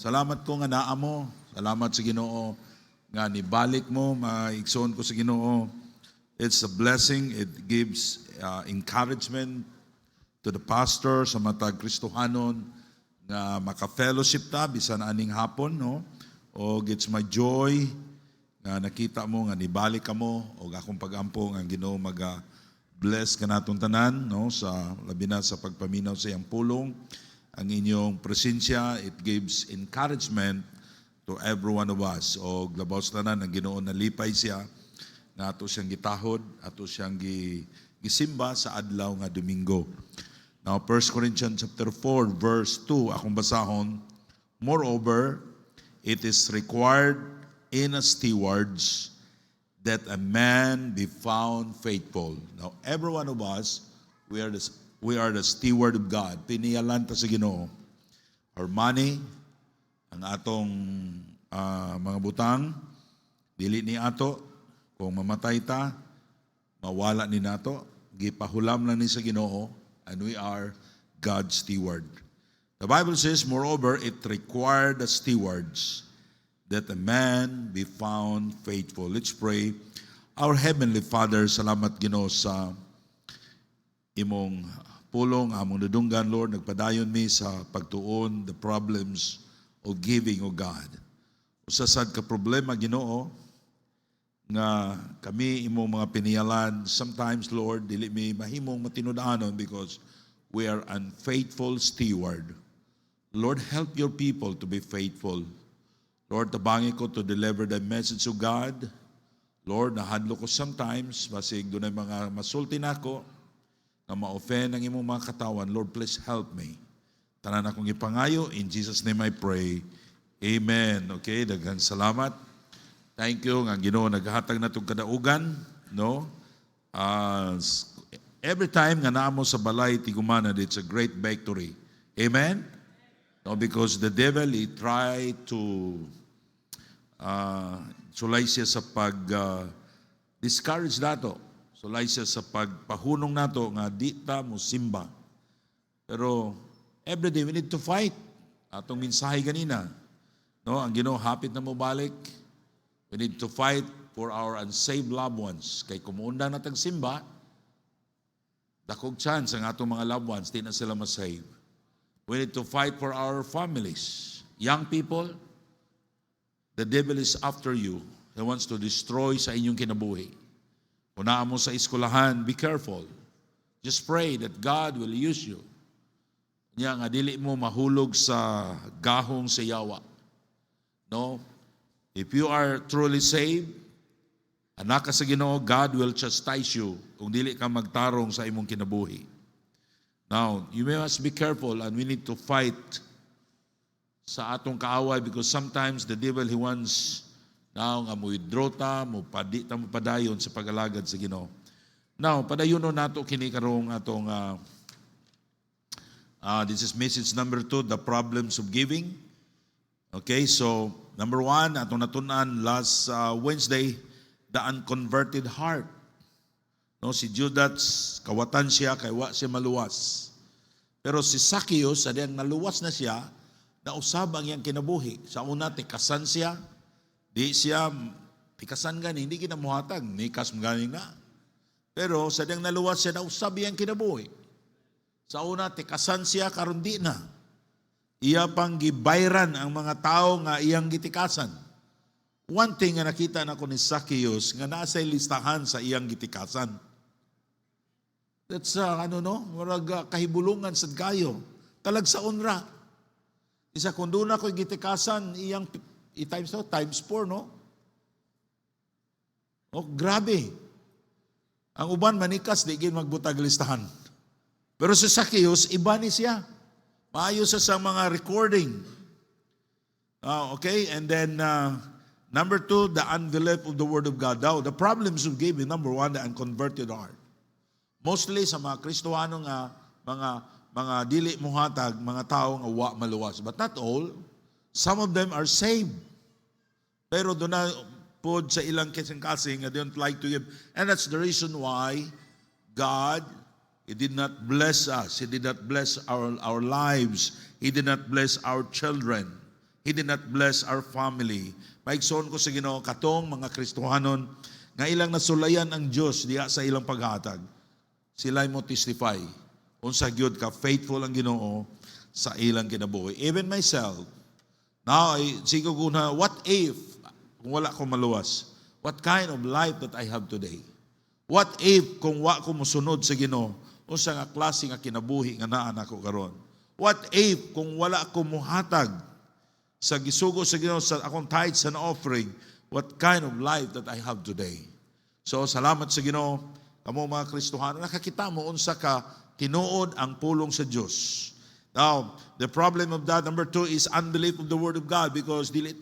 Salamat ko nga naa mo. Salamat sa Ginoo nga nibalik mo, maigsoon ko sa Ginoo. It's a blessing. It gives encouragement to the pastor sa matag Kristohanon nga maka-fellowship ta bisan aning hapon, no? O it's my joy nga nakita mo nga nibalik ka mo o akong pag-ampo nga Ginoo bless ka natong tanan, no? Sa labi na sa pagpaminaw sa iyang pulong. Ang inyong presensya, it gives encouragement to every one of us. O labaw sa tanan, ang Ginoo nalipay siya na ato siyang gitahod, ato siyang gisimba sa adlaw nga Domingo. Now, 1 Corinthians chapter 4, verse 2, akong basahon, moreover, it is required in a stewards that a man be found faithful. Now, every one of us, we are the steward of God. Piniyalan ta sa Ginoo. Our money, ang atong mga butang, dili ni ato, kung mamatay ta, mawala ni nato, gipahulam lang ni sa Ginoo, and we are God's steward. The Bible says, moreover, it required the stewards that a man be found faithful. Let's pray. Our Heavenly Father, salamat Ginoo sa imong pulong, among nadunggan, Lord, nagpadayon mi sa pagtuon, the problems of giving, O God. Usasad ka problema, Ginoo, nga kami imong mga piniyalan, sometimes, Lord, dili mi mahimong matinud-anon because we are unfaithful steward. Lord, help your people to be faithful. Lord, tabangi ko to deliver the message of God. Lord, nahadlo ko sometimes, basig doon ay mga masulti na ako, na ma-offend ang imong mga katawan. Lord, please help me. Tanan akong ipangayo. In Jesus' name I pray. Amen. Okay, daghang salamat. Thank you nga Ginoo naghatag na itong kadaugan, no? Every time nga naamo sa balay tigumanan, it's a great victory. Amen? No, because the devil, he tried to sulay siya sa discourage nato. Sulay siya sa pagpahunong nato nga di ta mo simba. Pero every day we need to fight. Atong mensahe ganina, no? Ang Ginoo hapit na mo balik. We need to fight for our unsaved loved ones. Kay kumuundang na tagsimba, dakog chance ang atong mga loved ones, di na sila masave. We need to fight for our families. Young people, the devil is after you. He wants to destroy sa inyong kinabuhi. Kung naa mo sa eskwelahan, be careful. Just pray that God will use you. Nya nga dili mo mahulog sa gahong sa yawa. No? If you are truly saved, anak ka sa Ginoo, God will chastise you kung dili ka magtarong sa imong kinabuhi. Now, you must be careful and we need to fight sa atong kaaway because sometimes the devil, he wants now nga mo withdraw ta, mo padayon sa pag-alagad sa Ginoo. Now, padayonon nato kini karong atong this is message number 2, the problems of giving. Okay, so number 1, atong natunan last Wednesday, the unconverted heart. No, si Judas, kawatan siya, kay wa siya maluwas. Pero si Zacchaeus, adiyang naluwas na siya, nausab ang iyang kinabuhi. Sa una, tikasan siya, di siya, tikasan gani, hindi kinamuhatag, nikas ganing na. Pero sa diyang naluwas siya, nausab iyang kinabuhi. Sa una, tikasan siya, karon di na. Iya pang gibayran ang mga tao nga iyang gitikasan. One thing nga nakita na ko ni Zacchaeus nga nasa listahan sa iyang gitikasan. That's murag kahibulungan sa kayo. Talag sa unra. Isa kung doon ako gitikasan iyang times 4, no? Oh, grabe. Ang uban manikas di gid magbutag listahan. Pero si Zacchaeus iba ni siya. Maayo sa mga recording. Okay, and then number 2, the unbelief of the Word of God. Now, the problems of giving, number 1, the unconverted heart. Mostly sa mga Kristohano nga, mga dili muhatag, mga tao nga wa maluwas. But not all. Some of them are saved. Pero doon na po sa ilang kasing-kasing, they don't like to give. And that's the reason why God, He did not bless us. He did not bless our lives. He did not bless our children. He did not bless our family. Maigsoon ko sa Ginoo katong mga Kristohanon nga ilang nasulayan ang Dios diha sa ilang paghatag. Sila mo testify. Unsa gyud ka faithful ang Ginoo sa ilang kinabuhi. Even myself. Now, sigo ko na, what if, kung wala ko maluwas, what kind of life that I have today? What if, kung wa ko musunod sa Ginoo, unsa nga klase nga kinabuhi nga naa nako karon? What if, kung wala ko muhatag sa gisugo sa Ginoo sa akong tithes and offering, what kind of life that I have today? So, salamat sa Ginoo, kamo mga Kristohano, nakakita mo unsa ka tinuod ang pulong sa Dios. Now, the problem of that, number 2, is unbelief of the Word of God because dili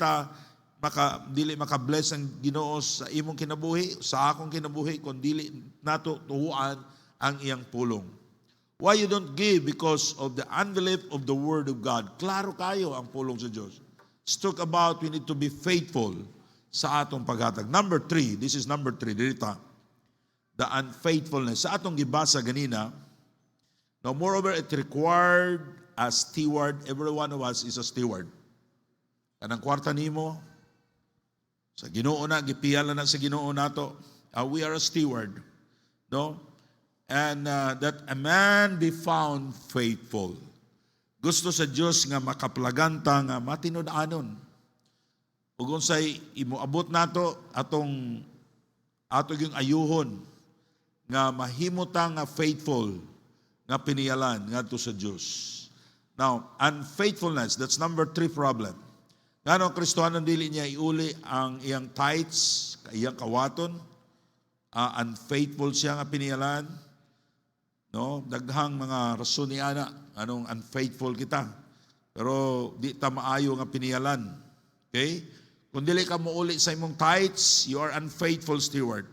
maka-bless ang Ginoo sa imong kinabuhi, sa akong kinabuhi, kung dili nato tuhuan ang iyang pulong. Why you don't give? Because of the unbelief of the Word of God. Klaro kayo ang pulong sa Diyos. Let's talk about we need to be faithful sa atong paghatag. Number 3, this is number 3, dito. The unfaithfulness. Sa atong gibasa ganina, now moreover, it required a steward. Every one of us is a steward. Kanang kwarta nimo, sa Ginoo na, gipiyalan na sa Ginoo nato. We are a steward. No? And that a man be found faithful. Gusto sa Diyos nga makaplaganta nga matinud-anon. Ug unsay imuabot nato ato yung ayuhon nga mahimota nga faithful nga piniyalan ngadto sa Dios. Now, unfaithfulness, that's number 3 problem. Ngano Kristohanon dili niya iuli ang iyang tithes, iyang kawaton, unfaithful siya nga piniyalan. No, daghang mga rason ni ana anong unfaithful kita. Pero di ta maayo nga piniyalan. Okay? Kung dili ka muuli sa imong tithes, you are unfaithful steward.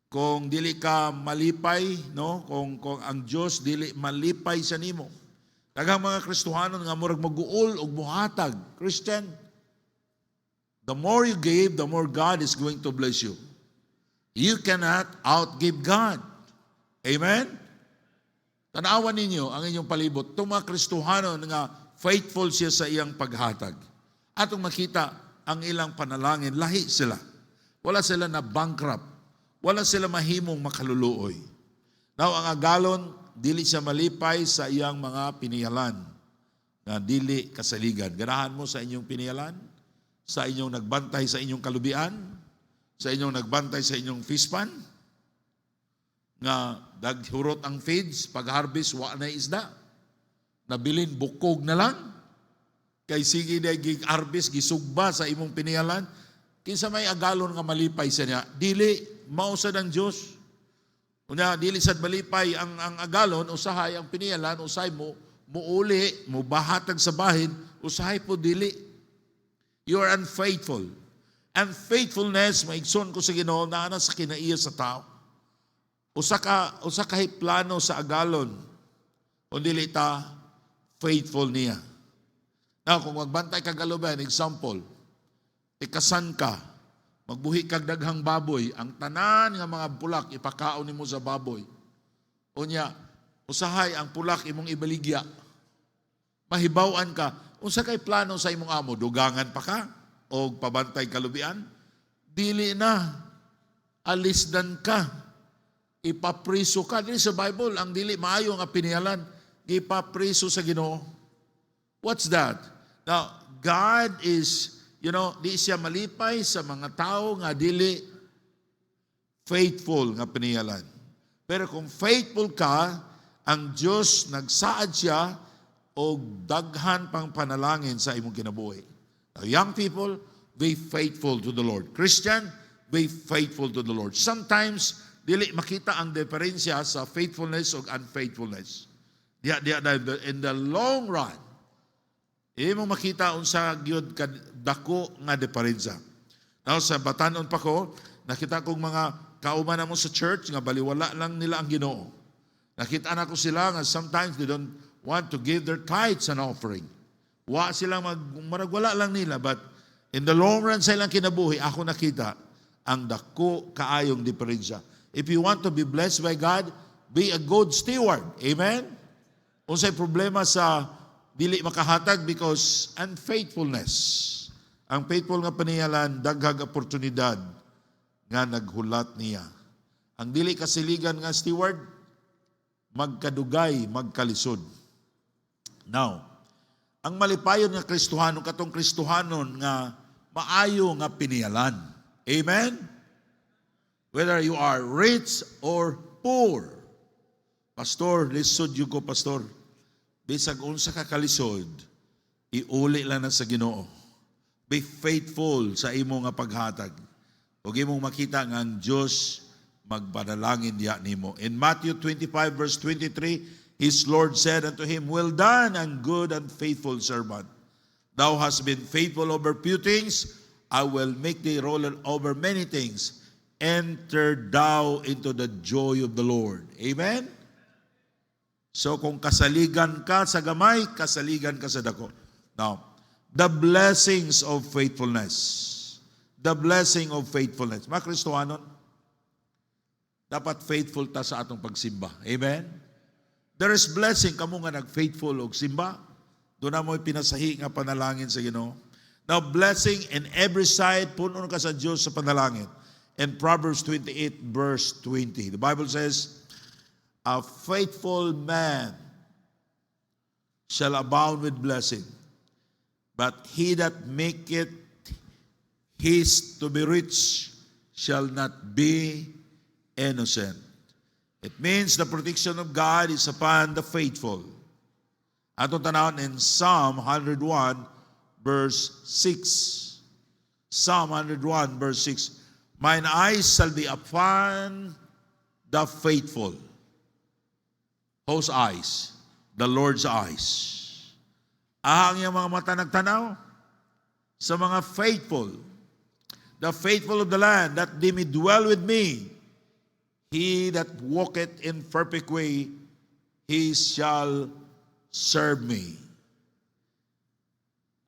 Kung dili ka malipay, no, kung ang Dios dili malipay sa nimo. Daghang mga Kristohanon nga murag mag-uol og muhatag. Christian, the more you give, the more God is going to bless you. You cannot outgive God. Amen? Tanawan ninyo ang inyong palibot. Itong mga Kristohanon nga faithful siya sa iyang paghatag. Atong makita ang ilang panalangin, lahi sila. Wala sila na bankrupt. Wala sila mahimong makaluluoy. Now, ang agalon, dili siya malipay sa iyang mga piniyalan na dili kasaligan. Ganahan mo sa inyong piniyalan, sa inyong nagbantay sa inyong kalubian, sa inyong nagbantay sa inyong fishpan, nga daghurot ang feeds, pag-harvest, wa na isda. Nabilin, bukog na lang. Kay sige na gig-harvest, gisugba sa imong piniyalan. Kinsa may agalon nga malipay sa niya, dili, mausad ang Diyos. Unya dili sad malipay ang agalon, usahay ang piniyalan, usahay mo muuli, mo bahatag sa bahin, usahay po dili. You are unfaithful. Unfaithfulness, maigsoon ko sa Ginoo na sa kinaiya sa tao. Usa ka plano sa agalon, kung dili ta faithful niya. Now, kung magbantay ka galuban, example, ikasan ka, magbuhi kag daghang baboy, ang tanan nga mga pulak ipakaon nimo sa baboy. Unya, usahay ang pulak imong ibaligya. Mahibaw-an ka, unsa kay plano sa imong amo, dugangan pa ka o pabantay kalubian? Dili na. Alisdan ka. Ipapriso ka. Dili sa Bible, ang dili maayo nga pinihalan, ipapriso sa Ginoo. What's that? Now, God is, di siya malipay sa mga tao nga dili faithful nga pinihalan. Pero kung faithful ka, ang Diyos nagsaad siya o daghan pang panalangin sa imong kinabuhi. Now, young people, be faithful to the Lord. Christian, be faithful to the Lord. Sometimes, dili makita ang diferensya sa faithfulness o unfaithfulness. In the long run, mo makita unsa gyud dako nga diferensya. Now sa batanon pa ko, nakita kong mga kauman mo sa church nga baliwala lang nila ang Ginoo. Nakita na ko sila nga sometimes they don't want to give their tithes and offering. Wa sila maragwala lang nila, but in the long run sa ilang kinabuhi, ako nakita ang dako kaayong diferensya. If you want to be blessed by God, be a good steward. Amen? Unsay problema sa dili makahatag because unfaithfulness. Ang faithful nga paniyalan, daghag oportunidad nga naghulat niya. Ang dili kasiligan nga steward, magkadugay, magkalisod. Now, ang malipayon nga Kristohanon, katong Kristohanon nga maayo nga piniyalan. Amen? Whether you are rich or poor. Pastor, lisod yung ko, Pastor. Bisag unsa ka kalisod, iuli lang na sa Ginoo. Be faithful sa imo nga paghatag. Ug imong makita nga ang Dios magpadalangin diya nimo. In Matthew 25 verse 23, his Lord said unto him, Well done, and good and faithful servant. Thou hast been faithful over few things, I will make thee ruler over many things. Enter thou into the joy of the Lord. Amen? So kung kasaligan ka sa gamay, kasaligan ka sa dako. Now, the blessings of faithfulness. The blessing of faithfulness. Mga Kristohanon, dapat faithful ta sa atong pagsimba. Amen? There is blessing kamo nga nag-faithful og simba. Doon na mo'y pinasahi nga panalangin sa Ginoo. Now, blessing in every side, puno ka sa Diyos sa panalangin. In Proverbs 28 verse 20, the Bible says, a faithful man shall abound with blessing, but he that maketh haste to be rich shall not be innocent. It means the protection of God is upon the faithful. Atong tanawon in Psalm 101 verse 6. Psalm 101 verse 6. Mine eyes shall be upon the faithful. Whose eyes? The Lord's eyes. Ang iyang mga mata nagtanaw sa mga faithful. The faithful of the land, that they may dwell with me. He that walketh in perfect way, he shall serve me.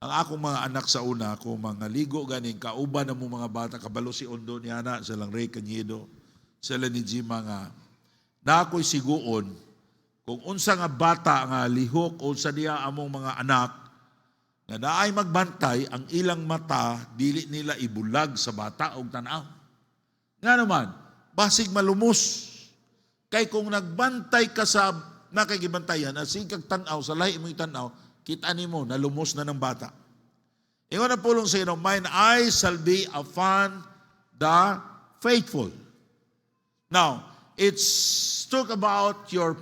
Ang akong mga anak sa una, ako mga ligo ganing kauban na mo mga bata, kabalo si Ondo ni Ana, silang Ray Canyedo, sila ni Jima nga, na ako'y siguon, kung unsa nga bata nga lihok o sa diya among mga anak, nga naay magbantay, ang ilang mata, dili nila ibulag sa bata o tanaw. Nga naman, basig malumos. Kay kung nagbantay ka sa nakagibantayan, asig kag tanaw, sa lahi mo tanaw, kita ni mo, nalumos na ng bata. Ingon na pulong sa inyo, mine eyes shall be upon the faithful. Now, it's talk about your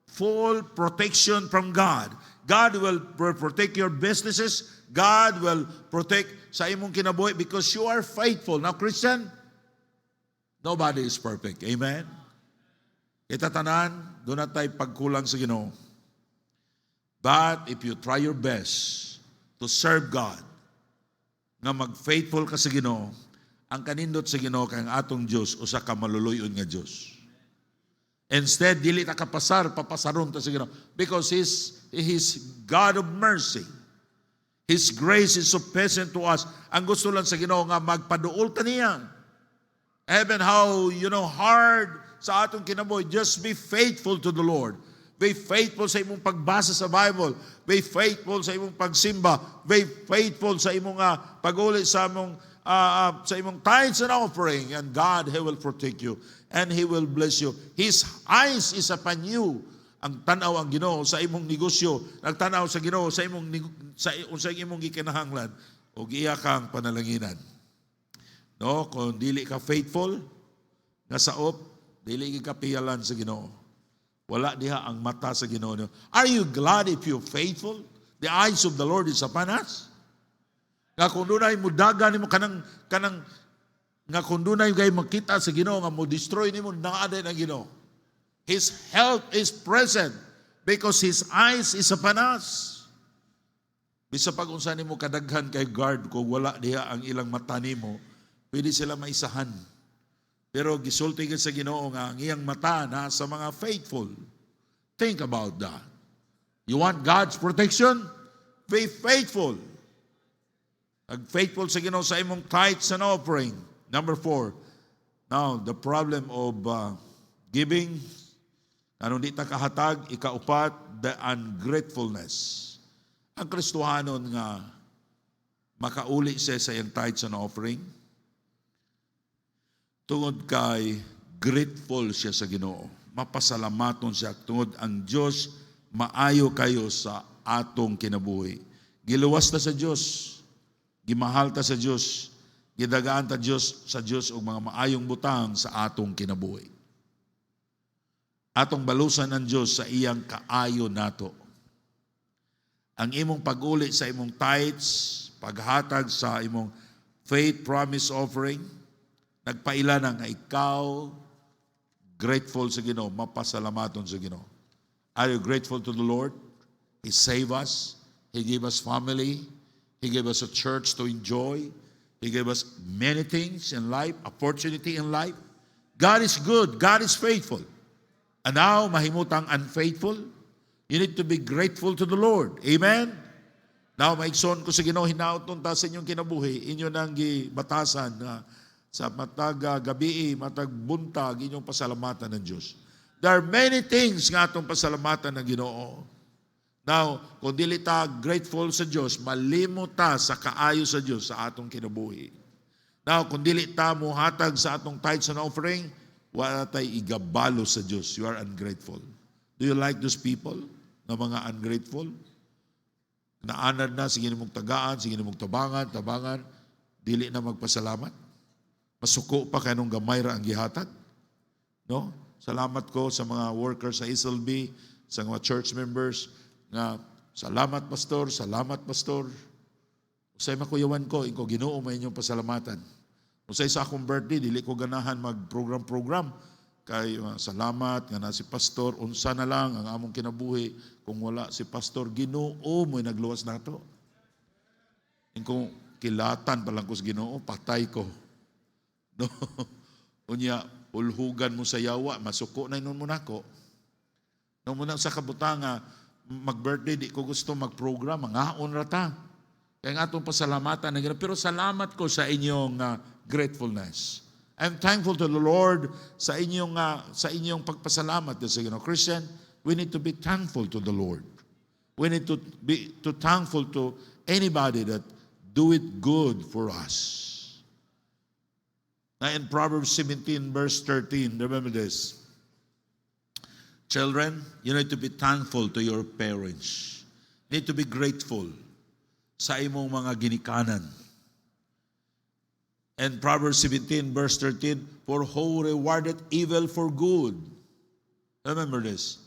full protection from God. God will protect your businesses. God will protect sa imong kinabuhi because you are faithful. Now, Christian, nobody is perfect. Amen? Itatanan, doon na tayo pagkulang sa Ginoo. But if you try your best to serve God, nga mag-faithful ka sa Ginoo, ang kanindot sa Ginoo kay ang atong Dios usa ka maluluyon nga Dios. Instead, dili ta kapasar, papasaron ta sa Ginoo. Because He's God of mercy. His grace is sufficient to us. Ang gusto lang sa Ginoo nga magpaduol ta niya. Even how, hard sa atong kinabuhi, just be faithful to the Lord. Be faithful sa imong pagbasa sa Bible. Be faithful sa imong pagsimba. Be faithful sa imong pag-uli sa imong tithes and offering. And God, He will protect you. And He will bless you. His eyes is upon you. Ang tanaw ang Ginoo sa imong negosyo, nagtanaw sa Ginoo sa imong gikinahanglan o giya kang panalanginan. No, kung dili ka faithful, nga saop, dili ka piyalan sa Ginoo. Wala diha ang mata sa Ginoo. Are you glad if you're faithful? The eyes of the Lord is upon us. Nga kung dunay mudagan nimo kanang nga kung dunay gay makita sa Ginoo nga mo destroy nimo naaday ang Ginoo. His help is present because His eyes is upon us. Bisa pag unsa nimo kadaghan kay guard kung wala diha ang ilang mata nimo, pwede sila maisahan. Pero gisulti sa Ginoo nga ang iyang mata na sa mga faithful. Think about that. You want God's protection? Be faithful. Faithful sa Ginoo sa imong tithes and offering. Number 4. Now, the problem of giving, anong di ta kahatag, ikaupat, the ungratefulness. ang Kristohanon nga makauli siya sa iyang tithes and offering, tungod kay grateful siya sa Ginoo. Mapasalamaton siya tungod ang Dios maayo kayo sa atong kinabuhi. Giluwas ta sa Dios, gimahal ta sa Dios, gidagaan ta Dios sa Dios og mga maayong butang sa atong kinabuhi. Atong balusan ang Dios sa iyang kaayo nato. Ang imong pag-uli sa imong tithes, paghatag sa imong faith promise offering, nagpaila na nga ikaw grateful sa Ginoo, mapasalamaton sa Ginoo. Are you grateful to the Lord? He saved us. He gave us family. He gave us a church to enjoy. He gave us many things in life, opportunity in life. God is good. God is faithful. And now, mahimutang unfaithful, you need to be grateful to the Lord. Amen? Now, maigsoon ko sa Ginoo, hinaoton ta sa inyong kinabuhi, inyo nang gibatasan na sa matag gabi, matag buntag, inyong pasalamatan ng Diyos. There are many things nga atong pasalamatan ng Ginoo. Now, kung dili ta grateful sa Diyos, malimot ta sa kaayo sa Diyos sa atong kinabuhi. Now, kung dili ta muhatag sa atong tithes and offering, wala tay igabalo sa Diyos. You are ungrateful. Do you like those people na mga ungrateful? Naanad na, sige mong tagaan, sige mong tabangan, dili na magpasalamat. Masuko pa kaya nung gamay ra ang gihatag. No? Salamat ko sa mga workers sa SLB, sa mga church members, nga salamat pastor. Usay makuyawan ko, inko Ginoo may inyong pasalamatan. Usay sa akong birthday, dili ko ganahan mag-program. Kay salamat nga na si pastor, unsa na lang ang among kinabuhi kung wala si pastor Ginoo mo'y nagluwas nato. Inko kilatan pa lang ko sa Ginoo, patay ko. No. Unya ulhugan mo sa yawa, masuko na inon mo nako. No muna sa kabutanga mag-birthday, di ko gusto mag-program, mangaon ra ta. Kaya nga itong pasalamatan na gano'n. Pero salamat ko sa inyong gratefulness. I'm thankful to the Lord sa inyong pagpasalamat sa Ginoo. Christian, we need to be thankful to the Lord. We need to be thankful to anybody that do it good for us. Now in Proverbs 17 verse 13, remember this. Children, you need to be thankful to your parents. You need to be grateful sa imong mga ginikanan. And Proverbs 17 verse 13, for who rewarded evil for good. Remember this.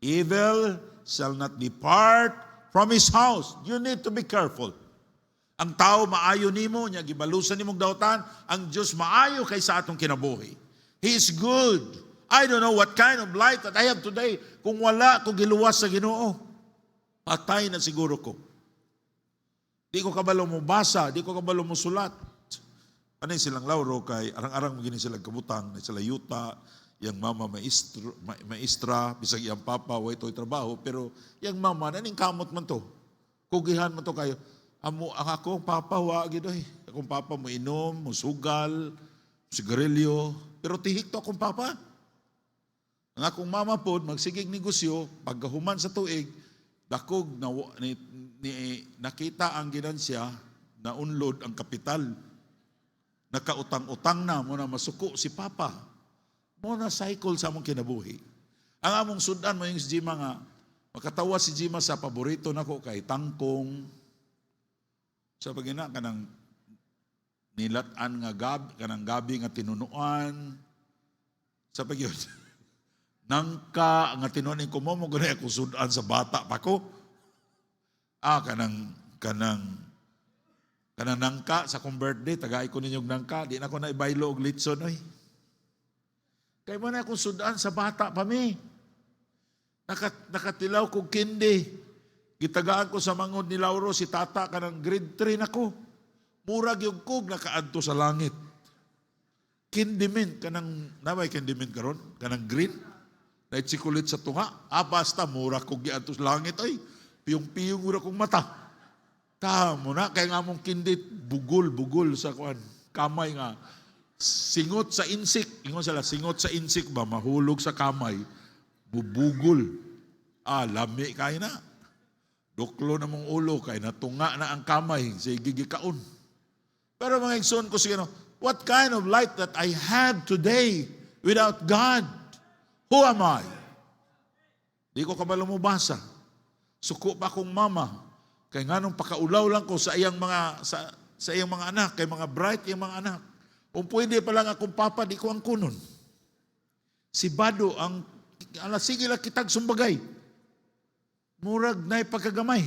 Evil shall not depart from his house. You need to be careful. Ang tao maayo nimo, niya gibalusan nimong dautan, ang Diyos maayo kay sa atong kinabuhi. He is good. I don't know what kind of life that I have today. Kung wala ko giluwas sa Ginoo, patay na siguro ko. Di ko kabalo mo basa, di ko kabalo mo sulat. Ano silang Lauro kay arang-arang magini silang kabutang, na sila yuta, yang mama maestra, bisag iyang papa, way to'y trabaho, pero yang mama, naning kamot man to. Kugihan man to kayo. Ang akong papa, wagi doy. Akong papa mo inom, mo sugal, sigarilyo, pero tihik to akong papa. Ang akong mama po, magsigig negosyo, pagkahuman sa tuig, dakog na, nakita ang ginansya na unload ang kapital. Nakautang-utang na, muna masuko si Papa. Muna cycle sa among kinabuhi. Ang among sudan mo yung si Jima nga, makatawa si Jima sa paborito nako kay tangkong. Sa pagina, kanang nilatan nga gabi nga tinunuan. Sa pagyon, nangka nga tinunin ko mo guna ako sudan sa bata pa ko. Kanang nangka sa kong birthday, tagay ko ninyong nangka, di na ko na ibaylo og litson, oy. Kaya mo na akong sudan sa bata pa mi. Nakatilaw kong kindi. Gitagaan ko sa mangod ni Lauro, si tata, kanang grade 3 na ko. Murag yung kog, nakaadto sa langit. Kindi mint, namay kindi mint karon, kanang green. Naitsikulit sa tunga. Basta, mura kog giadto sa langit, oy. Piyong-piyong mura kong mata. Tamo na, kaya nga mong kindit, bugol sa kamay nga. Singot sa insik. Ingon sila, singot sa insik ba, mahulog sa kamay, bubugol. Lami kayo na. Duklo na mong ulo kay natunga na ang kamay sa gigikaon. Pero mga igsoon ko sige, what kind of life that I have today without God? Who am I? Di ko kabalo mo basa. Suko pa akong mama. Kay nganong pakaulaw lang ko sa iyang mga sa iyang mga anak, kay mga bright iyang mga anak. Kung pwede pa lang akong papa, di ko ang kunon. Si Bado ang sige lang kitag sumbagay. Murag na pagkagamay.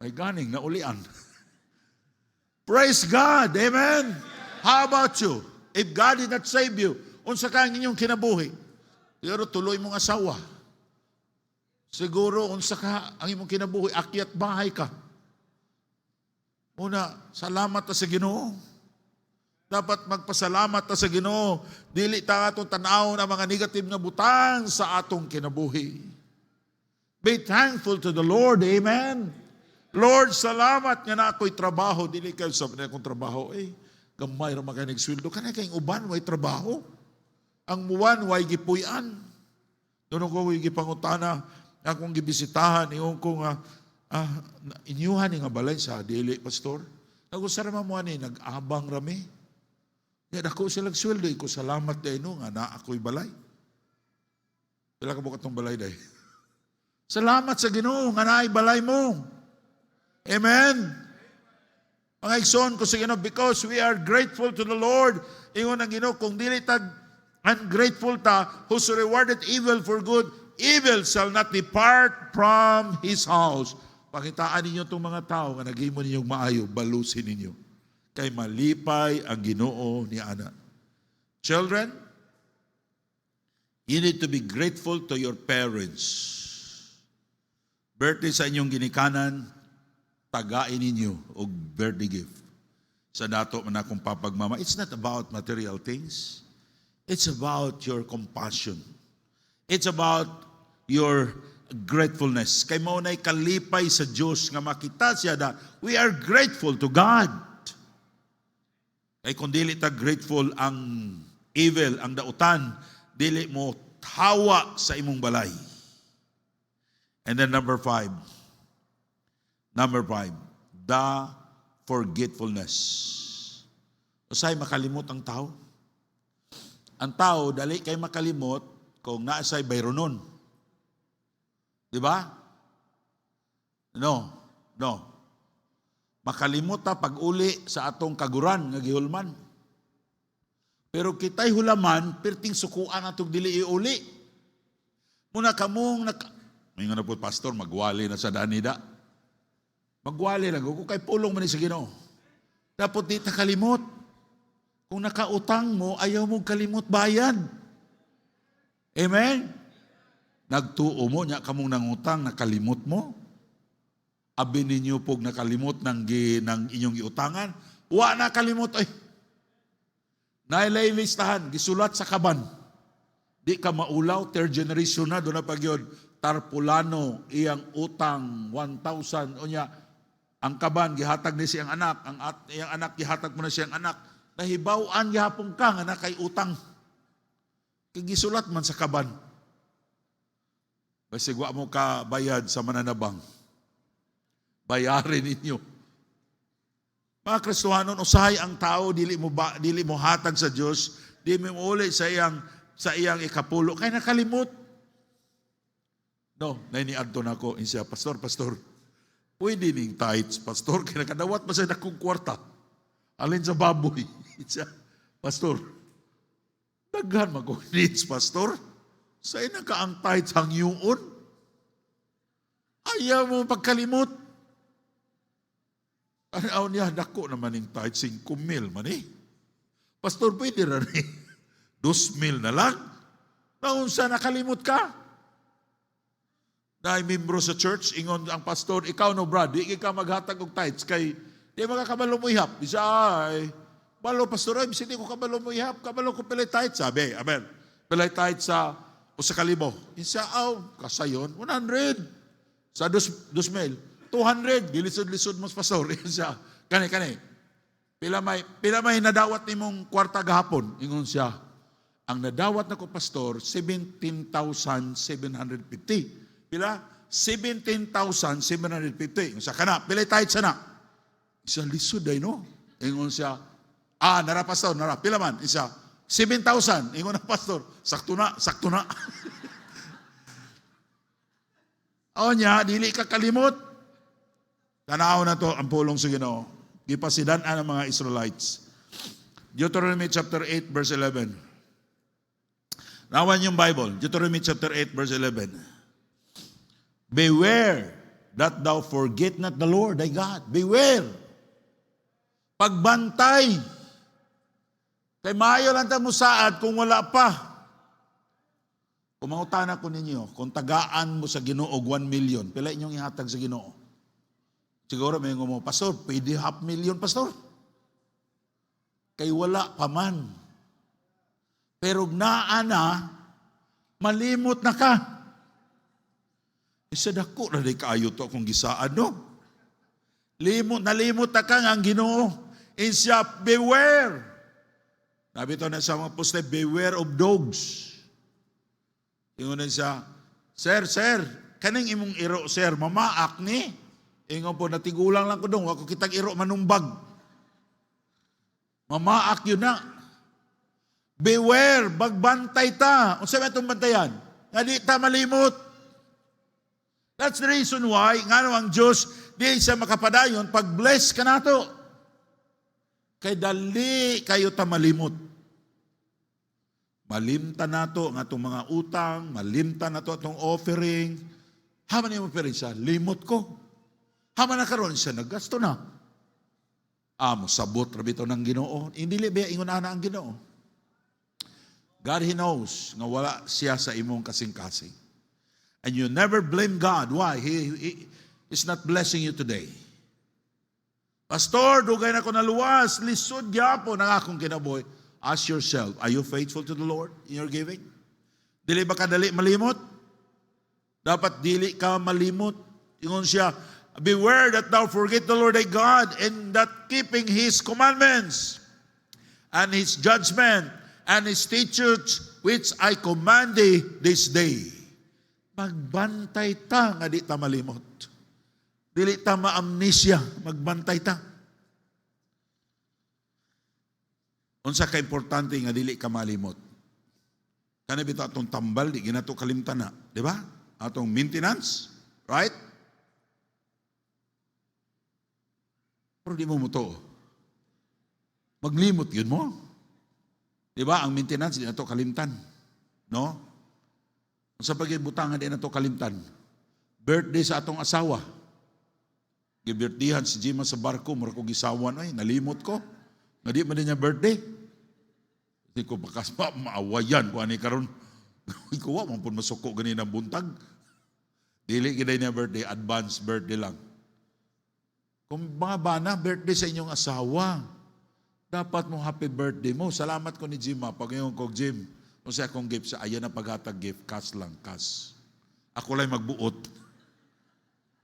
May ganing na ulian. Praise God. Amen. How about you? If God did not save you, unsa ka ang inyong kinabuhi? Siguro tuloy mong asawa. Siguro unsa ka ang imong kinabuhi, akyat bahay ka. Una, salamat ta sa Ginoo. Dapat magpasalamat ta sa Ginoo. Dili ta atong tan-aw na mga negative na butang sa atong kinabuhi. Be thankful to the Lord. Amen. Lord, salamat nga na ako'y trabaho. Dili kayo sabi na akong trabaho. Gamay ra maganig sweldo. Kana kayong uban, way trabaho. Ang muwan, way gipuyan. Doon ko way gipangutana, akong gibisitahan, iyon ko nga, inyuhan nga balay sa dili, pastor. Nagusarama mo ani, nag-abang rami. Yan ako silang sweldo, ko salamat dahil nga na ako'y balay. Pila ka mo katong balay dahil. Salamat sa Ginoo nga naay balay mo. Amen. Mga igsoon ko sa Ginoo, because we are grateful to the Lord. Ingon ang Ginoo, kung dili tag ungrateful ta, who's rewarded evil for good, evil shall not depart from his house. Pakitaan ninyo itong mga tao nga naghimo ninyong maayo, balusin ninyo. Kay malipay ang Ginoo ni ana. Children, you need to be grateful to your parents. Birthday sa inyong ginikanan, tagain ninyo og birthday gift. Sa dato man akong papagmama, it's not about material things. It's about your compassion. It's about your gratefulness. Kay mao nay kalipay sa Dios nga makita siya da we are grateful to God. Kay kung dili ta grateful ang evil, ang dautan, dili mo tawa sa imong balay. And then number five, the forgetfulness. Usay makalimot ang tao. Ang tao, dali kay makalimot kung naasay bayronon. Di ba? No. Makalimot ta pag-uli sa atong kaguran nga gihulman. Pero kitay hulaman, perting sukuan atong dili iuli. Muna kamong may nga na po, pastor, magwali na sa danida. Magwali lang. Kung kay pulong man sa Ginoo. Dapat di ta kalimot. Kung nakautang mo, ayaw mo kalimot bayan. Amen? Nagtuo mo, niya kamong nangutang, nakalimot mo. Abi ninyo pog nakalimot ng inyong iutangan. Wa na kalimot. Nailay listahan, gisulat sa kaban. Di ka maulaw, third generation na, doon na pagyod. Tarpulano, iyang utang, 1,000. O niya, ang kaban, gihatag ni siyang anak. Iyang anak, gihatag mo na siyang anak. Nahibawan, gihapong ka, nga na kay utang. Kigisulat man sa kaban. Basigwa mo ka bayad sa mananabang. Bayarin ninyo. Mga Kristohanon, usahay ang tao, dili mo hatag sa Diyos, dili mo uli sa iyang ikapulo. Kaya nakalimot. No, nainiadto na ako. Siya, pastor, pwede ning tithes, pastor, kaya nakadawat pa sa dakong kwarta. Alin sa baboy. Siya, pastor, daghan mag-needs, pastor. Sa ina ka ang tithes hangyuon. Ayaw mo pagkalimot. Ano niya, dako naman yung tithes, 5,000 man eh. Pastor, pwede rin eh. 2,000 na lang. Naunsa nakalimot ka? Dahil membro sa church, ingon ang pastor, ikaw no brad, di ka maghatag og tithes kay di makakabalo mo ihap. Bisa ay, balo pastor, ay bisiti ko kabalo mo ihap, kabalo ko pilay tithes. Sabi, amen. Pilay tithes sa 1,000. Isa, kasayon, 100. Sa 2,000, 200. Gilisod-lisod mo sa pastor. Isa, kani. Pila may nadawat ni mong kwarta gahapon. Ingon siya, ang nadawat na ko pastor, 17,750. Pila? 17,750. Sa kana, pilay tithe sana. Isa lisod ay no. Ingon siya, nara pastor, nara, pila man? Isa, 7,000. Ingon na pastor, sakto na, sakto na. O niya, dili ka kalimot. Tanaw na to ang pulong sa Ginoo. Gipasidan-an ang mga Israelites. Deuteronomy chapter 8 verse 11. Nawan yung Bible. Deuteronomy chapter 8 verse 11. Beware that thou forget not the Lord thy God. Beware. Pagbantay. Kay maayo lang ta mo saad kung wala pa. Kumangutana ko ninyo, kung tagaan mo sa Ginoo 1 million, pila inyong ihatag sa Ginoo? Siguro may mo, pastor, pwede 500,000, pastor. Kay wala pa man. Pero naana, malimot na ka. Isa dako na di kaayo to akong gisaan, no? Nalimot na ka nga ang Ginoo. Insya, beware. Sabi to na sa mga poste, beware of dogs. Ingon siya, sir, kaning imong iro, sir, mamaak ni. Ingon po, natigulang lang ko dong, ako kitang iro manumbag. Mamaak yun na. Beware, magbantay ta. Kung sabi itong bantayan, nga di ta malimot. That's the reason why, nga ang Diyos, di siya makapadayon, pag-bless ka na to. Kay dali kayo ta malimot. Malimta na to ang atong mga utang, malimta na to atong offering. Haman yung offering siya, limot ko. Haman na karon siya, naggasto na. Amo, sabot rabi ito ng Ginoo. Hindi libe, ingon na ang Ginoo. God, He knows nga wala siya sa imong kasing-kasing. And you never blame God. Why? He is not blessing you today. Pastor, dugay na ko naluwas, lisod gyapon ang akong kinabuhi. Ask yourself, are you faithful to the Lord in your giving? Dili ba ka dali malimot? Dapat dili ka malimot. Ingon siya, beware that thou forget the Lord thy God and that keeping His commandments and His judgment and His statutes which I command thee this day. Magbantay ta nga di ta malimot. Dili ta ma-amnesia, magbantay ta. Unsa ka importante nga dili ka malimot. Kana bitaw atong tambal di ginato kalimtan na, di ba? Atong maintenance, right? Pero di mo muto. Maglimot yun mo. Di ba? Ang maintenance di nato kalimtan. No? Unsa pagibutangan di nato kalimtan. Birthday sa atong asawa. Gibirthdayan si Jima sa barko, mura ko gisawan ay nalimot ko. Nga di man din niya birthday. Hindi ko bakas pa, maawayan ko ani karon. Ikaw man pun masuko ganina buntag. Dili giday niya birthday, advance birthday lang. Kung mga bana, birthday sa inyong asawa, dapat mo happy birthday mo. Salamat ko ni Jim, pag ngayon ko, Jim, kung siya akong gift sa ayan na paghatag gift, cash lang, cash. Ako lang magbuot.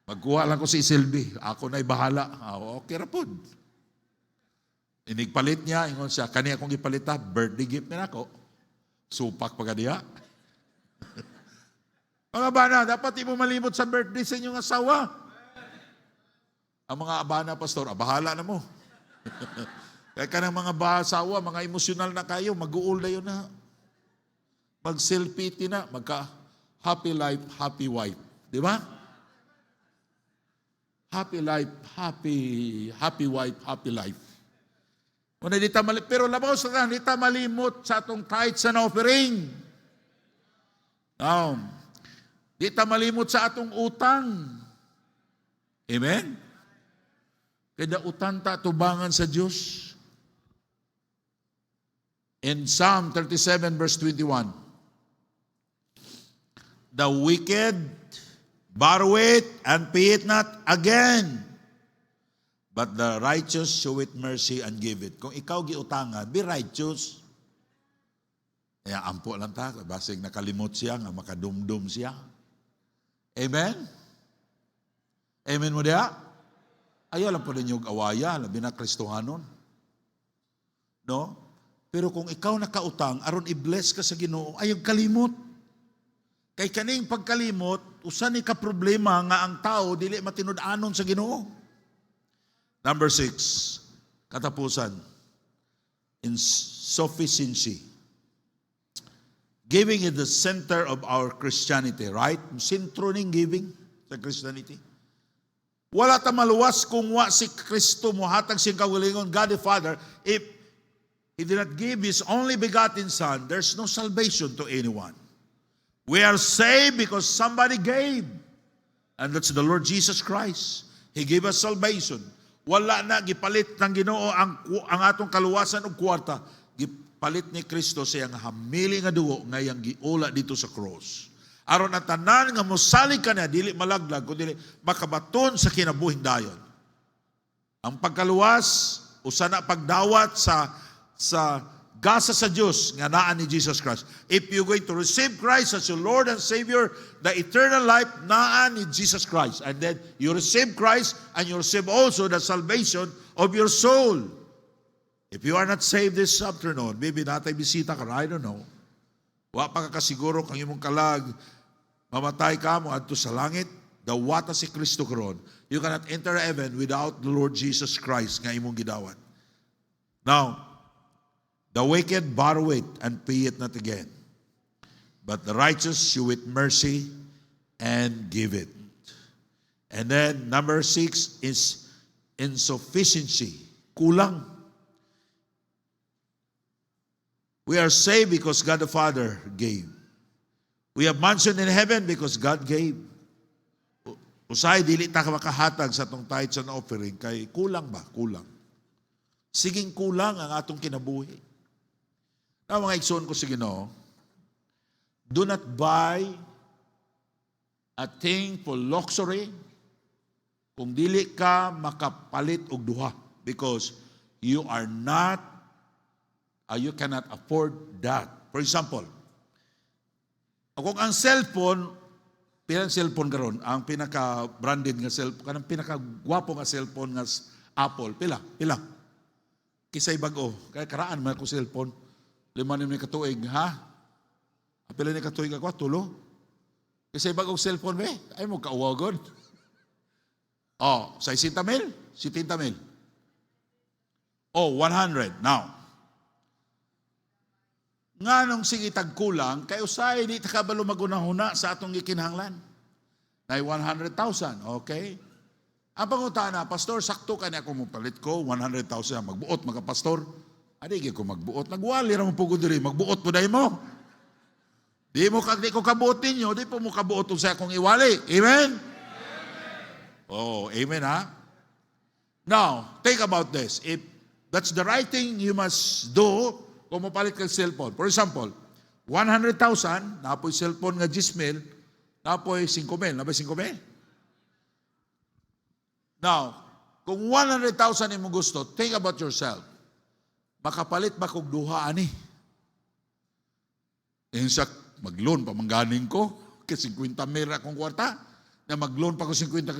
Magkuha lang ko si Silvi, ako na'y bahala. Okay rapod. Inigpalit niya, ingon siya, kani akong ipalita, birthday gift na ako. Supak pagkadiya. Mga bana, dapat mo malimot sa birthday sa inyong asawa. Ang mga abana, pastor, bahala na mo. Kaya ka ng mga asawa, mga emosyonal na kayo, mag-uul na yun na. Mag-selfie na, magka-happy life, happy wife. Di ba? Happy life, happy wife, happy life. Pero labaw sa di ta malimot sa atong tithes and offering. Now, di ta malimot sa atong utang. Amen? Kaya utang ta tubangan sa Diyos. In Psalm 37 verse 21, the wicked borrow it and pay it not again. But the righteous show it mercy and give it. Kung ikaw giutangan, be righteous. Kaya ampo lang ta, basig nakalimot siya, nga makadumdum siya. Amen? Amen mo diya? Ayaw lang po ninyo awaya, labi na Kristohanon. No? Pero kung ikaw nakautang, aron i-bless ka sa Ginoo, ayaw kalimot. Kay kaning pagkalimot, usa ni ka problema nga ang tao dili matinud-anon sa Ginoo. Number 6, katapusan, insufficiency. Giving is the center of our Christianity, right? Sentro ning giving sa Christianity. Wala ta maluwas kung wa si Kristo mohatag siyang kaugalingon, God the Father. If He did not give His only begotten Son, there's no salvation to anyone. We are saved because somebody gave. And that's the Lord Jesus Christ. He gave us salvation. Wala na gipalit ng Ginoo ang atong kaluwasan og kwarta. Gipalit ni Kristo siyang hamili nga dugo nga yang giula dito sa cross. Aron ang tanan nga mosalig ka na dili malaglag kundi makabaton sa kinabuhing dayon. Ang pagkaluwas usa na pagdawat sa gasa sa Dios nga naa ni Jesus Christ. If you're going to receive Christ as your Lord and Savior, the eternal life naa ni Jesus Christ. And then you receive Christ and you receive also the salvation of your soul. If you are not saved this afternoon, maybe natay bisita ka, I don't know. Wa pa ka kasiguro kang imong kalag, mamatay ka mo adto sa langit, dawata si Kristo karon. You cannot enter heaven without the Lord Jesus Christ nga imong gidawat. Now, the wicked borrow it and pay it not again. But the righteous shew it mercy and give it. And then number 6 is insufficiency. Kulang. We are saved because God the Father gave. We have mansion in heaven because God gave. Usay, dili ta ka makahatag sa itong tithes and offering kay kulang ba? Kulang. Siging kulang ang atong kinabuhi. Na mga igsoon ko sa Ginoo, do not buy a thing for luxury kung dili ka makapalit og duha because you are not you cannot afford that. For example, kung ang cellphone, pilang cellphone karon, ang pinaka-branded nga cellphone, kanang pinaka-gwapo nga cellphone nga Apple, pila? Kisay bago, kaya karaan man ako cellphone, 5 ni katuig, ha? Pila ni katuig ako, 3? Kisay bagong cellphone, be? Ay mo kauwagon. Oh, 60,000? 70,000. Oh, 100. Now, nga nung sige tagkulang, kay usay di ta kabalo magunahuna sa atong gikinahanglan. Nay 100,000, okay? Ang pangutana, pastor, sakto kani ako mopalit ko 100,000 magbuot mga pastor. Adi gyud ko magbuot, nagwali ra mo pugod diri, magbuot po dai mo. Di ko kabuot ninyo, di po mo kabuot sa akong iwali. Amen? Oh, amen ha? Now, think about this. If that's the right thing you must do, kung mapalit ka cellphone. For example, 100,000, napoy cellphone nga 10,000, napoy 5,000, napoy 5,000. Now, kung 100,000 mo gusto, think about yourself. Makapalit ba kung duha ani? Insa mag-loan pa mangganing ko, kasi 50,000 akong kwarta, na mag-loan pa ko 50,000,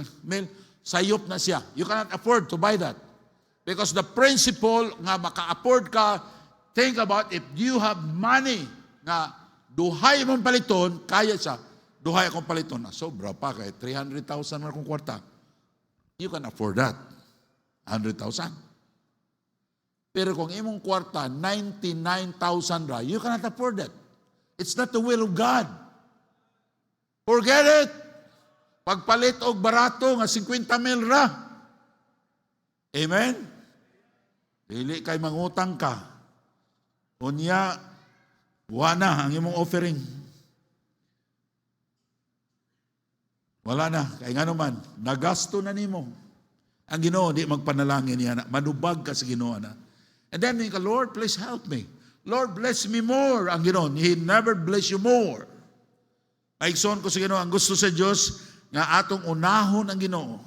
sayop na siya. You cannot afford to buy that. Because the principle nga maka-afford ka, think about if you have money na duhay mong paliton, kaya siya, duhay akong paliton na sobra pa kay 300,000 na akong kwarta. You can afford that. 100,000. Pero kung imong kwarta, 99,000 ra, you cannot afford that. It's not the will of God. Forget it. Pagpalit og barato nga 50,000 ra. Amen? Dili kay mangutang ka. Unya, wala ang imong offering. Wala na. Kaya nga naman, nagasto na nimo. Ang Ginoo, di magpanalangin niya na. Manubag ka sa Ginoo na. And then, Lord, please help me. Lord, bless me more. Ang Ginoo, He never bless you more. Aigsoon ko sa Ginoo, ang gusto sa Diyos, nga atong unahon ang Ginoo.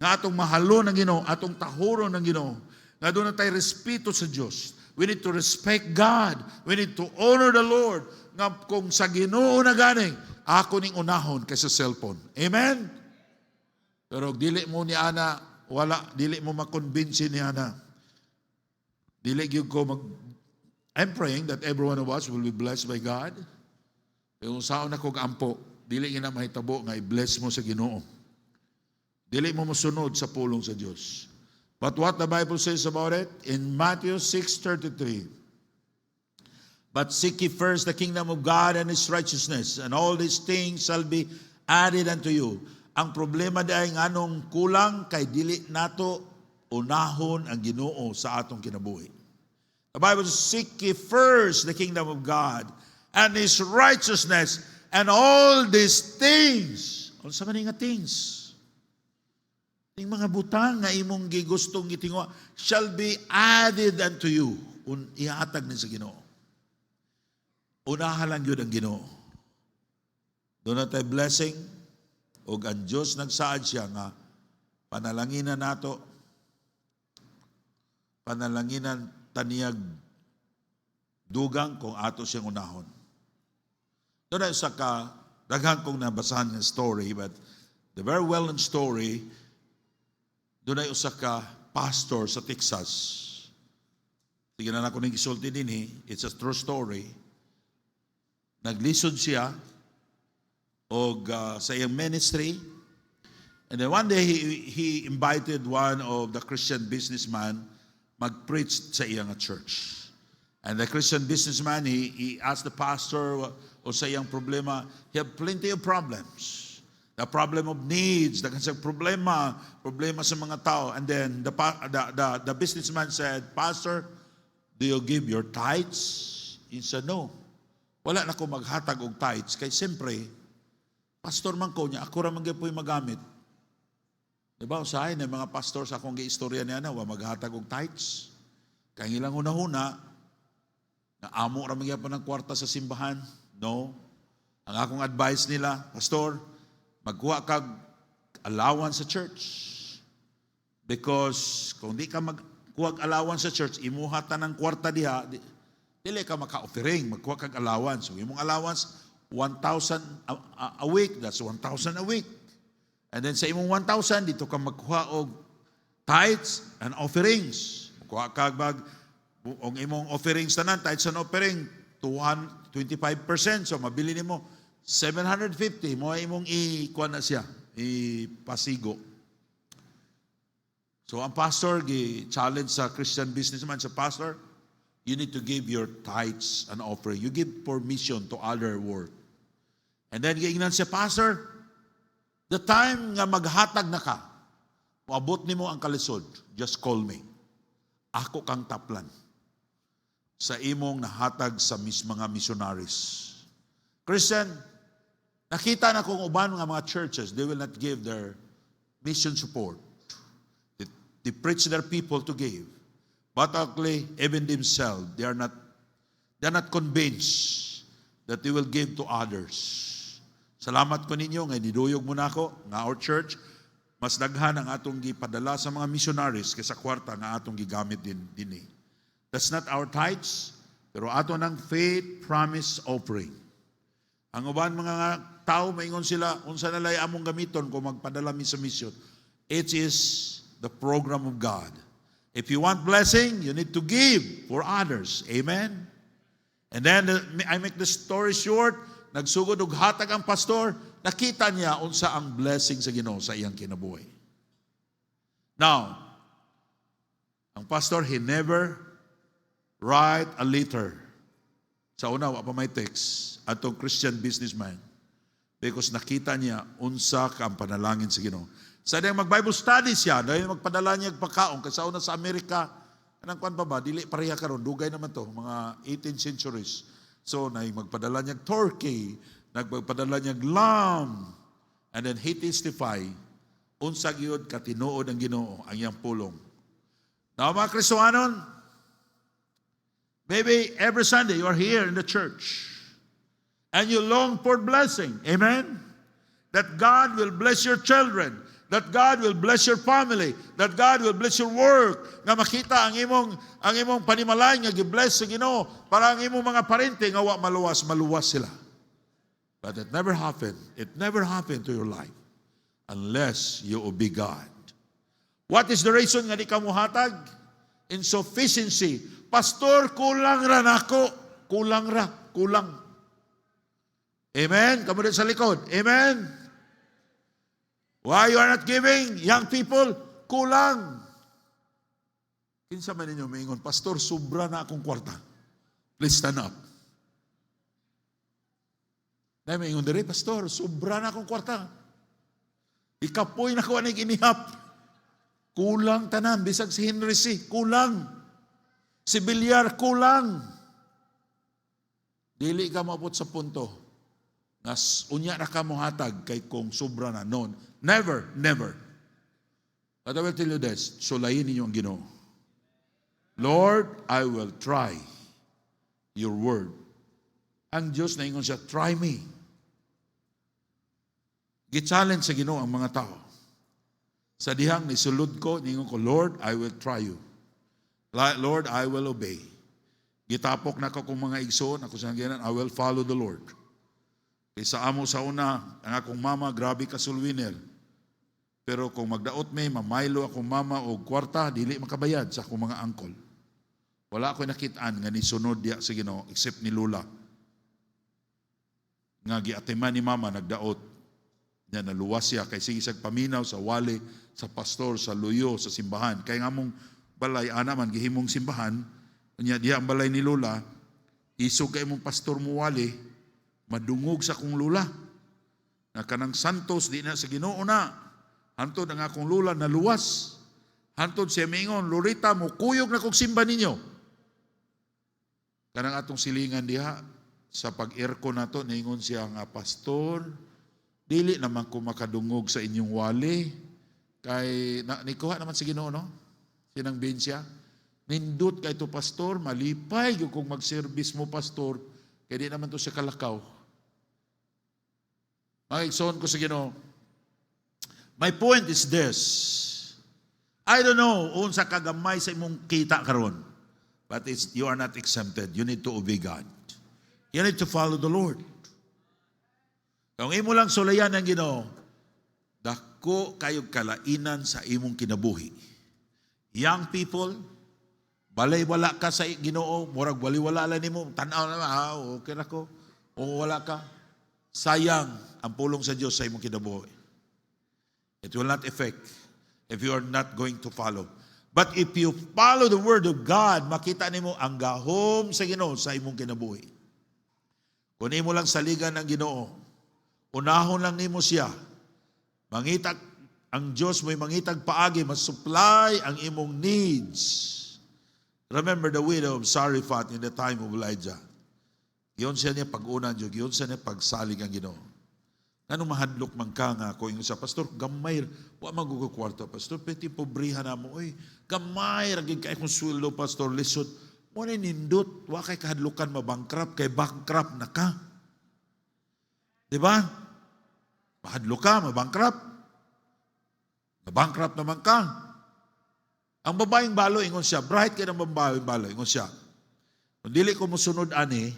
Nga atong mahalon ang Ginoo, atong tahuron ang Ginoo. Nga doon na tayo respeto sa Diyos. We need to respect God. We need to honor the Lord. Nga kung sa Ginoo na ganing, ako ning unahon kaysa cellphone. Amen? Pero dili mo ni Ana, dili mo makonvince ni Ana. Dili gyud ko I'm praying that every one of us will be blessed by God. Kung saan ako ampo, dili nga na mahitabo nga i-bless mo sa Ginoo. Dili mo mosunod sa pulong sa Dios. But what the Bible says about it? In Matthew 6:33, but seek ye first the kingdom of God and His righteousness, and all these things shall be added unto you. Ang problema dahil anong kulang kay dili nato unahon ang Ginoo sa atong kinabuhi. The Bible says, seek ye first the kingdom of God and His righteousness, and all these things. Unsa man nga things? Yung mga butang nga imong gigustong gitingwa shall be added unto you. Ihatag ni sa Ginoo. Unahan lang yun ang Ginoo. Doon na tayo blessing, o ang Diyos nagsaad siya nga, panalanginan nato, panalanginan taniyag dugang kung ato siyang unahon. Doon na sa daghan kong nabasahan ng story, but the very well-known story, doon ay usa ka pastor sa Texas. Sige na ako ng isulti din it's a true story. Naglisod siya sa iyang ministry. And then one day he invited one of the Christian businessman mag-preach sa iyang church. And the Christian businessman, he asked the pastor o sa iyang problema. He had plenty of problems. The problem of needs, the problema sa mga tao. And then the businessman said, Pastor, do you give your tithes? He said, no. Wala na ko maghatag og tithes. Kaya siyempre, pastor man ko niya, ako ramang po yung magamit. Diba, usahay na mga pastor sa akong giistorya niya na, maghatag og tithes. Kaya ilang una-una, na amo ramang po ng kwarta sa simbahan. No. Ang akong advice nila, Pastor, magkuha kag allowance sa church. Because kung di ka magkuha allowance sa church, imuha ta ng kwarta diha, dili ka maka-offering, magkuha kag allowance. So imong allowance 1,000 a week, that's 1,000 a week. And then sa imong 1,000 dito ka magkuha og tithes and offerings. Magkuha kag og imong offerings tanan, tithes and offering 25%, so mabili nimo 750 mo imong ikuan na siya, ipasigo. So ang pastor gi-challenge sa Christian businessman sa pastor, you need to give your tithes and offering. You give permission to other work. And then giingnan siya, Pastor, the time nga maghatag na ka, maabot nimo ang kalisod, just call me. Ako kang taplan sa imong nahatag sa mga missionaries. Christian, nakita na kung uban nga mga churches, they will not give their mission support. They preach their people to give. But actually, even themselves, they are not convinced that they will give to others. Salamat ko ninyo, nga niduyog mo na ako, nga our church, mas daghan ang atong gipadala sa mga missionaries kaysa kwarta nga atong gigamit din. That's not our tithes, pero ato ng faith promise offering. Ang uban mga tao, maingon sila, unsa nalay among gamiton kung magpadala mi sa mission. It is the program of God. If you want blessing, you need to give for others. Amen? And then, I make the story short, nagsugod og hatag ang pastor, nakita niya unsa ang blessing sa Ginoo sa iyang kinabuhi. Now, ang pastor, he never write a letter. Sa una, wa pa may text, atong Christian businessman. Because nakita niya unsa ka ang panalangin sa Ginoo. Sa dahil mag-Bible study siya, dahil magpadala niya pagkaon, kasi una sa Amerika, anong kwan pa ba, dili pareha karon, dugay naman to, mga 18th centuries. So, magpadala niya turkey, nagpadala niya lamb, and then he testify, unsa gyud katinuod ang Ginoo ang iyang pulong. Now, mga Kristohanon, maybe every Sunday you are here in the church, and you long for blessing. Amen? That God will bless your children, that God will bless your family, that God will bless your work, nga makita ang imong panimalay nga gi-bless sa Ginoo para ang imong mga parente nga wa maluwas sila. But it never happened. It never happened to your life unless you obey God. What is the reason nga di ka muhatag? Insufficiency. Pastor, kulang ra nako. Kulang. Amen? Kamu din sa likod. Amen? Why you are not giving? Young people, kulang. Kinsa man ninyo maingon, Pastor, sobra na akong kwarta. Please stand up. Dahil maingon diri, Pastor, sobra na akong kwarta. Ikapoy na ko anong inihap. Kulang tanan, bisag si Henry C. Kulang. Si Bilyar, kulang. Dili ka maabot sa punto. Nas unya na ka mo hatag kay kung sobra na. No, never, never. But I will tell you this, sulayin ninyo ang Ginoo. Lord, I will try your word. Ang Diyos na ingon siya, try me. Gi-challenge sa Ginoo ang mga tao. Sa dihang nisulod ko, ningon ko, Lord, I will try you. Lord, I will obey. Gitapok na ko kung mga igsoon, ako sa ganan, I will follow the Lord. Kaysa amo sa una, ang akong mama, grabe ka sulwinel. Pero kung magdaot may, mamaylo akong mama o kwarta, dili makabayad sa akong mga angkol. Wala ako'y nakitaan nga ni sunod diya sa Ginoo, except ni Lula. Nga giatiman ni mama, nagdaot. Nga naluwas siya, kay sige siyag paminaw sa wali, sa pastor, sa luyo, sa simbahan. Kaya nga mong balay, anaman, gihimong simbahan, niya diya ang balay ni Lula, isog kay mong pastor mo wali, madungog sa kong Lula. Na kanang santos, di na sa Ginoo na. Hantod ang akong Lula, naluwas. Hantod siya mingon, Lorita mo, kuyog na kong simba ninyo. Kanang atong silingan diha, sa pag-aircon na to, ningon siya nga, Pastor, dili naman ko makadungog sa inyong wali. Kay, nikuha naman sa Ginoo, no? Sinang bensya. Nindot kay to, Pastor, malipay yung kung mag-service mo, Pastor, kaya di naman to siya kalakaw. Mga igsoon ko sa Ginoo, my point is this. I don't know, unsa kagamay sa imong kita karon. But you are not exempted. You need to obey God. You need to follow the Lord. Kung imo lang sulayan ang Ginoo, dako kayog kalainan sa imong kinabuhi. Young people, balay-wala ka sa Ginoo, murag baliwala lang nimo, tan-aw na, okay na ko, o wala ka. Sayang ang pulong sa Dios sa imong kinabuhi. It will not affect if you are not going to follow. But if you follow the word of God, makita nimo ang gahom sa Ginoo sa imong kinabuhi. Kung imo lang saligan ng Ginoo, unahon lang nimo siya. Mangitag ang Diyos mo'y mangitag paagi, mas-supply ang imong needs. Remember the widow of Zarephath in the time of Elijah. Giyon siya niya pag-unan Diyo, giyon siya niya pagsalig ang Ginoo. Anong mahadlok man ka nga ko yung sa Pastor, gamay, wa magugukwarto, Pastor, pwede pobrihan na mo, oy, gamay, ragig kay kong sweldo, Pastor, lisod, mo na nindot, wa kay kahadlukan mabangkrap, kay bankrupt na ka. Diba? Mahadlok ka, mabangkrap. Mabankrupt naman ka. Ang babaeng balo, ingon siya, bright kayo ng babaeng balo, ingon siya, kung dili ko musunod ani,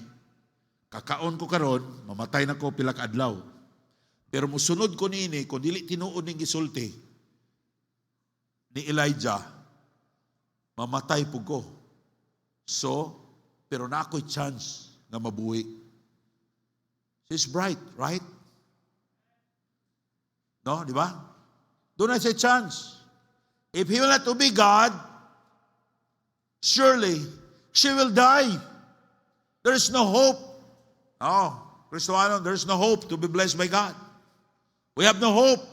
kakaon ko karon, mamatay na ko pilak adlaw. Pero musunod ko niini, kung dili tinuod ng gisulti ni Elijah, mamatay po ko. So, pero na ako'y chance na mabuhi. She's bright, right? No, di ba? Doon na siya chance. If he will not obey God, surely she will die. There is no hope. Oh, Kristiyano, there is no hope to be blessed by God. We have no hope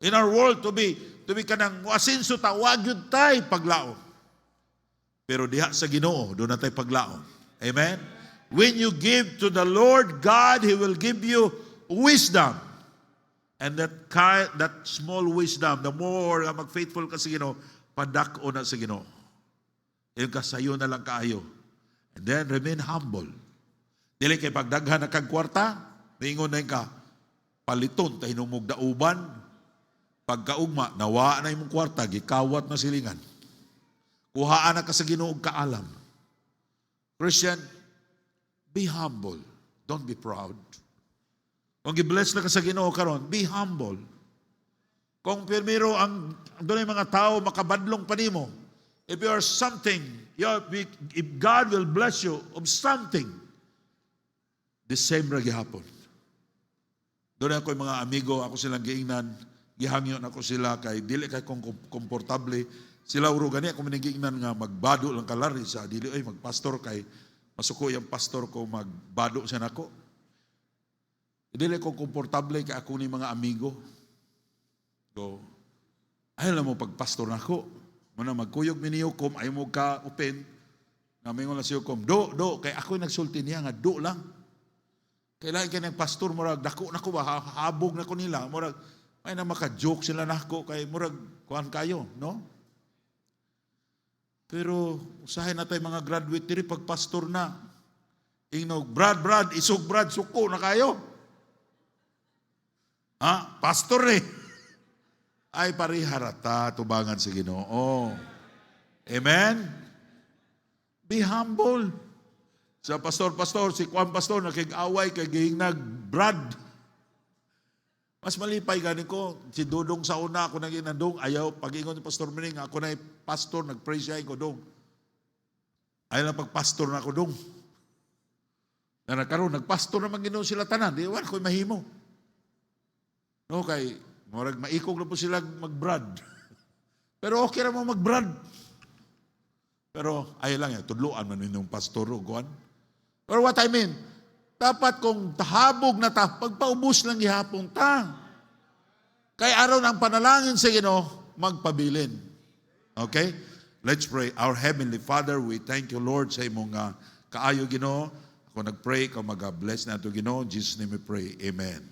in our world to be kanang wasinso ta wag yun tay paglao. Pero diha sa Ginoo do na tay paglao. Amen. When you give to the Lord God, He will give you wisdom. And that small wisdom, the more mag-faithful ka sa Ginoo, padako na sa Ginoo. Yung kasayo na lang kaayo. And then remain humble. Dili kay pagdaghan na kag kwarta, mingon na ka, paliton tayo numog dauban, pagkaugma, nawa na imong kwarta, gikawat na silingan. Kuhaan na ka sa Ginoo og kaalam. Christian, be humble. Don't be proud. Kung gibless na ka sa Ginoo karon, be humble. Kung primero ang doon mga tao makabadlong pa nimo, if you are something, if God will bless you of something, the same ra gihapon. Doon ako yung mga amigo, ako silang giingnan, gihangyon ako sila kay dili kay kong komportable. Sila uro gani ako maningingnan nga magbado lang kalari sa dili ay magpastor kay masuko yung pastor ko magbado siya nako. Dili ko komportable kay ako ni mga amigo. So, ayaw lang mo pagpastor nako. Muna magkuyog miniyo kom ay mo ka open. Namingon lang siyo kom, do, kay ako nagsulti niya nga do lang. Kailangan ka ng pastor, murag, dako na ko ba, habog na ko nila, murag, ay na maka-joke sila na ko, kay murag, kuhan kayo, no? Pero, usahin na tayo mga graduate diri, pag pastor na, ingnog, Brad, isog Brad, suko na kayo. Ha? Pastor eh. Ay pariharata, tubangan sa Ginoo. Amen? Be humble. Sa pastor, si Juan Pastor, nakig-away, kay gihingnag, Brad. Mas malipay gani ko, si Dudong sa una, ako naging nandong, ayaw, pag-ingon ni Pastor Mining, ako na pastor, nag-pray siya, ko dong. Ayaw lang pag-pastor na ako dong. Na nagkaroon, nag-pastor naman ginoon sila tanan, di ba, ako'y mahimo. No, kay, maikog na po sila mag-Brad. Pero okay na mo mag-Brad. Pero ayaw lang yan, tudluan man yung pastor o guwan. Or what I mean, dapat kung tahabog na pagpaubos lang gihapon ta. Kay araw ng panalangin sa Ginoo, magpabilin. Okay? Let's pray. Our Heavenly Father, we thank you, Lord, sa imong kaayo, Ginoo. Ako nag-pray, ikaw mag-bless na ito, Ginoo. In Jesus' name we pray. Amen.